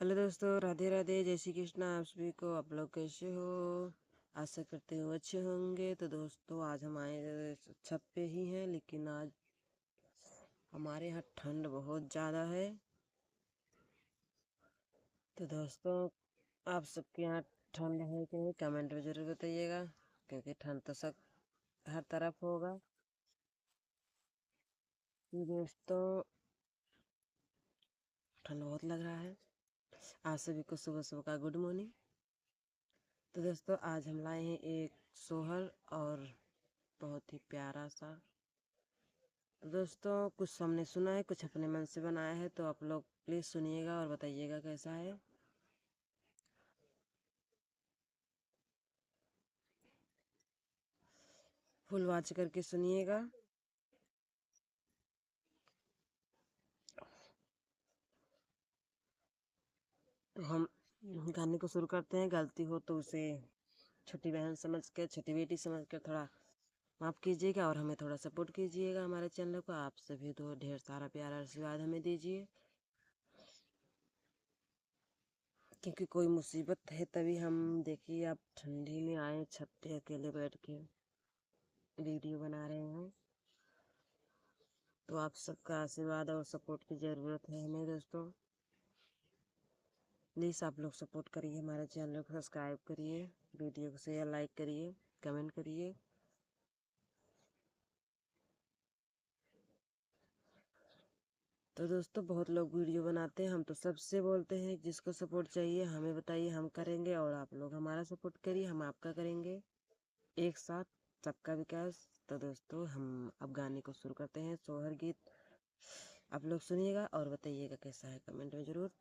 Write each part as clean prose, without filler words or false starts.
Hello दोस्तों, राधे राधे, जय श्री कृष्णा। आप सभी को, आप लोग कैसे हो? आशा करते हो अच्छे होंगे। तो दोस्तों, आज हम आए छत पे ही हैं, लेकिन आज हमारे यहाँ ठंड बहुत ज़्यादा है। तो दोस्तों, आप सबके यहाँ ठंड है कि नहीं, कमेंट में ज़रूर बताइएगा, क्योंकि ठंड तो सब हर तरफ होगा। तो दोस्तों, ठंड बहुत लग रहा है। आप सभी को सुबह सुबह का गुड मॉर्निंग। तो दोस्तों, आज हम लाए हैं एक सोहर, और बहुत ही प्यारा सा। दोस्तों, कुछ हमने सुना है, कुछ अपने मन से बनाया है, तो आप लोग प्लीज़ सुनिएगा और बताइएगा कैसा है। फुल वॉच करके सुनिएगा। तो हम गाने को शुरू करते हैं। गलती हो तो उसे छोटी बहन समझ कर, छोटी बेटी समझ कर थोड़ा माफ़ कीजिएगा, और हमें थोड़ा सपोर्ट कीजिएगा हमारे चैनल को। आप सभी तो ढेर सारा प्यारा आशीर्वाद हमें दीजिए, क्योंकि कोई मुसीबत है तभी हम, देखिए, आप ठंडी में आए छत पे अकेले बैठ के वीडियो बना रहे हैं। तो आप सबका आशीर्वाद और सपोर्ट की ज़रूरत है हमें दोस्तों। प्लीज़ आप लोग सपोर्ट करिए, हमारे चैनल को सब्सक्राइब करिए, वीडियो को शेयर लाइक करिए, कमेंट करिए। तो दोस्तों, बहुत लोग वीडियो बनाते हैं, हम तो सबसे बोलते हैं जिसको सपोर्ट चाहिए हमें बताइए, हम करेंगे, और आप लोग हमारा सपोर्ट करिए, हम आपका करेंगे, एक साथ सबका विकास। तो दोस्तों, हम अब गाने को शुरू करते हैं, सोहर गीत। आप लोग सुनिएगा और बताइएगा कैसा है, कमेंट में ज़रूर।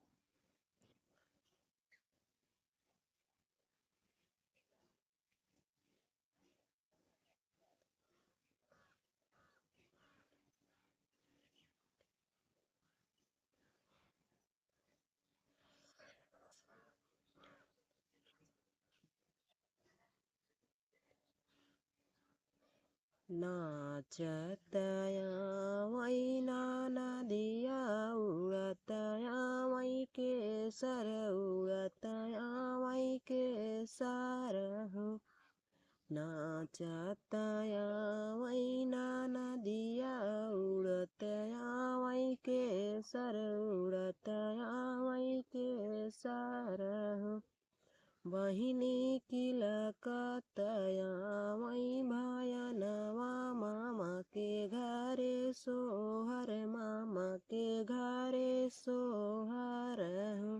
नाचतया मैना नदिया उड़तया मई के सर उड़तया मई के सर हो। नाचतया मैना नदिया उड़तया मई के सर उड़तया मई के सर हो। बहिनी किलकतया मई भयनवा मामा के घरे सोहर, मामा के घरे सोहर हो।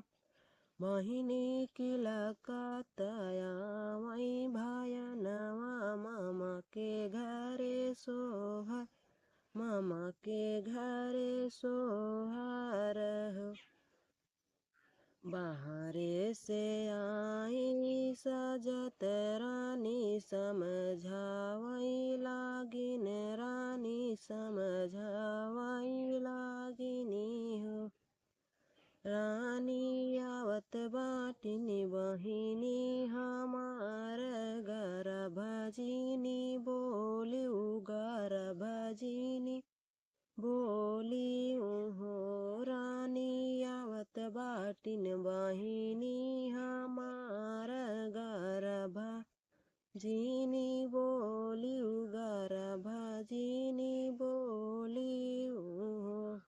बहिनी किलकतया मई भयनवा मामा के घरे सोहर, मामा के घरे सोहर हो। बाहरे से आई सजत रानी समझावई लागिन, रानी समझावई लागिनी हो। रानी आवत बाटिनी बहिनी हमार गर्भजिनी, बोली गर्भजिनी बोली हो। रानी आवत बाटिन बहिनी हमार गर्भा जिनी, बोली गर्भजिनी बोली हो।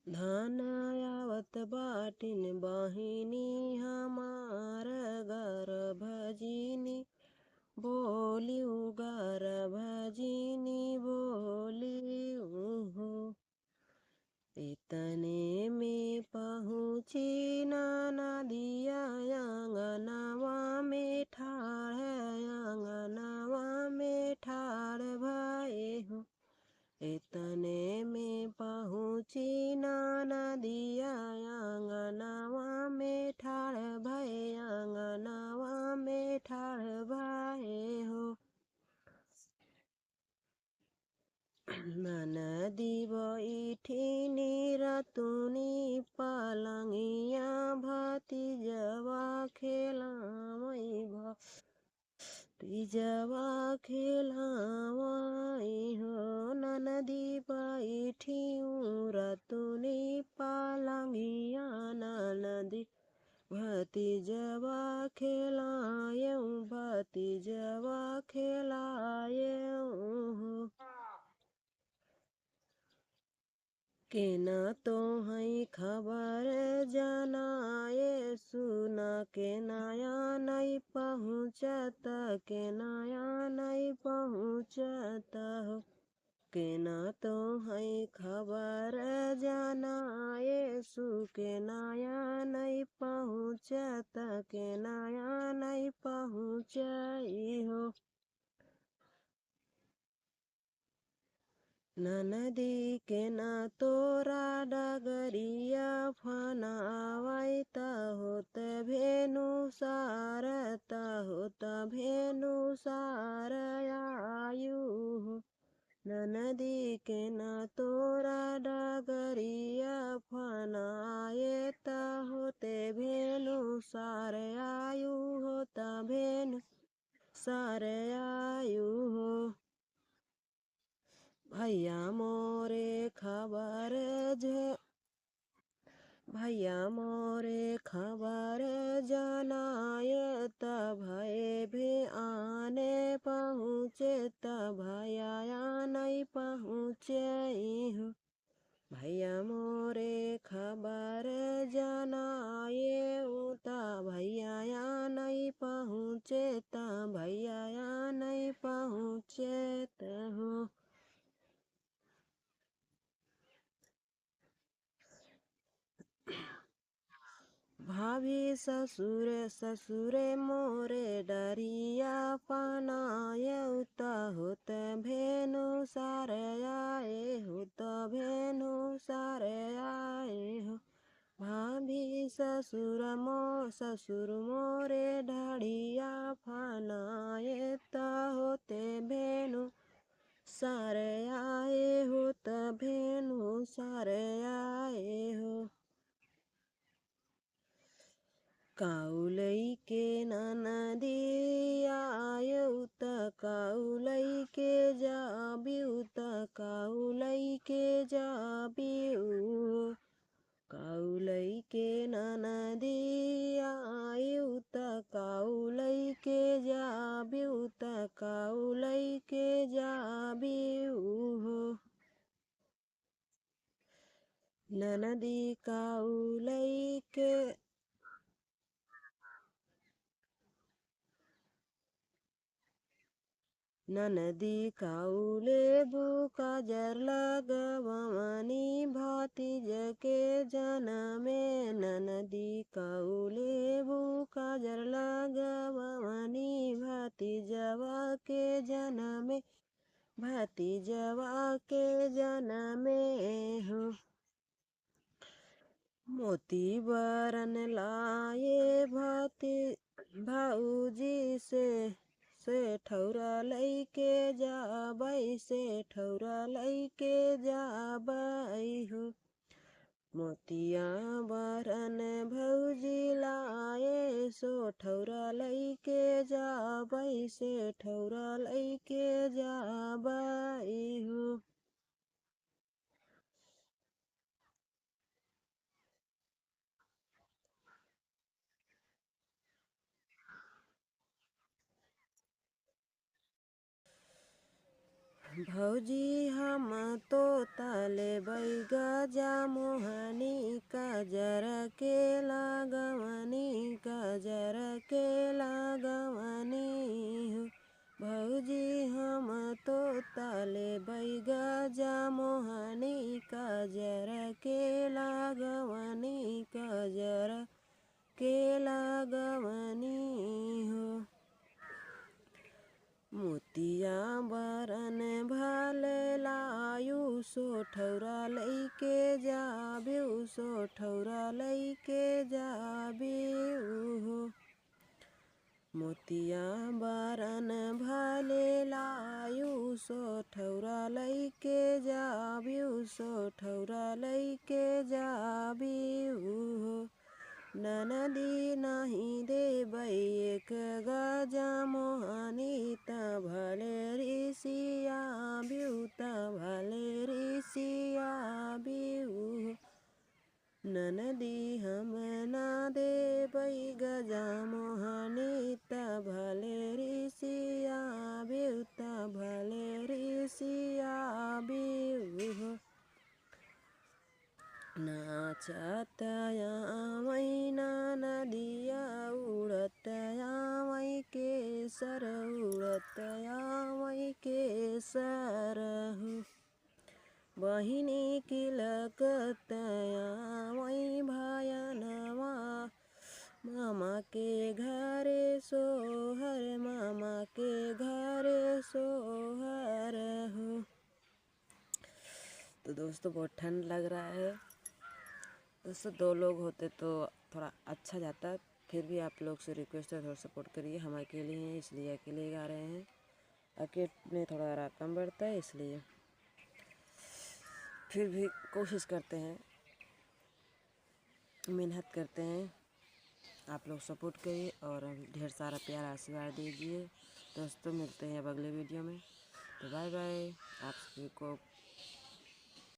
धन आवत बाटिन बहिनी हमार गर्भजिनी, बोली गर्भजिनी बोली हो। इतने में पहुँची नदिया आंगनवा में ठाड़, आंगनवा में ठाड़ भये हो। इतने में पहुँची नदिया आंगनवा में ठाड़ भये, आंगनवा में ठाड़ भये हो। ननदी बैठिनी रतुनी पलंगिया, भतीजवा खेलावई भतीजवा खेलावई हो। ननदी बैठी रतुनी पलंगिया, ननदी भतीजवा खिलायूं भतीजवा खिलायूं के न तो हई खबर जनाए सुना के नया नहीं पहुँचत के नया नहीं पहुँचत हो के न तो हई खबर जनाए सु के नया नहीं पहुँचत के नया नहीं पहुँचई हो ननदी के न तोरा डगरिया फनावत होत भेनु सारत होत भेनु सार आयु हो ननदी के न तोरा डगरिया फनायत होते भेनु सार आयु होत भेनु सार आयु हो भैया मोरे खबर भैया मोरे खबर जनायत भय भी आने पहुँचे त भैया नहीं पहुँचे हो भैया मोरे खबर जनाए त भैया नहीं पहुँचे त भैया नहीं पहुँचे हो भाभी ससुर ससुरे मोरे डरिया पनायउ त होत भेनु सार आए होत भेनु सार आए हो भाभी ससुर मोरे डरिया पनाए त होते भेनु सार आए होत भेनु सार आए हो काउलई के ननदी आयउ त काउलई के जाबिउ त काउलई के जाबिउ काउलई के ननदी आयउ त काउलई के जाबिउ त काउलई के जाबिउ हो ननदी काउलई के ननदी काउले बुका जर लगवनी भातीज के जनमे ननदी काउले बुका जर लगवनी भातीजवा के जनमे भातीजवा के जनमे हो मोती बरन लाए भाऊजी से ठौरा लैके जाबई से ठौरा लैके जाबई हो मोतिया बरन भौजी लाए सो ठौरा लैके जाबई से ठौरा लैके जाबई हो भौजी हम तो तले बैगा जा मोहनी कजर के लगवनी कजर के लगवनी हो भौजी हम तो तले बैगा जा मोहनी कजर के लगवनी कजर के लगवनी हो मोतिया बरन भले लायु सो ठौरा लैके जाबिउ सो ठौरा लैके जाबिउ हो मोतिया बरन भले लायु सो ठौरा लैके जाबिउ सो ठौरा लैके जाबिउ हो ननदी नहीं देबै एक गजा मोहनी त भले ऋषिया बिउ त भले ऋषिया बिउ ननदी दी हम ना दे बई गजा मोहनी ता भले ऋषिया बिउता भले ऋषिया बिउ नाचतया मैना नदिया उड़तया मई के सर उड़तया मई के सरहु बहिनी किलकतया मई भयनवा मामा के घरे सोहर मामा के घरे सोहर हो। तो दोस्तों बहुत ठंड लग रहा है दोस्तों, 2 लोग होते तो थोड़ा अच्छा जाता। फिर भी आप लोग से रिक्वेस्ट है, थोड़ा सपोर्ट करिए। हम अकेले हैं इसलिए अकेले गा रहे हैं, अकेले में थोड़ा रकम बढ़ता है इसलिए फिर भी कोशिश करते हैं, मेहनत करते हैं। आप लोग सपोर्ट करिए और ढेर सारा प्यार आशीर्वाद दीजिए। दोस्तों मिलते हैं अब अगले वीडियो में, तो बाय बाय। आप सभी को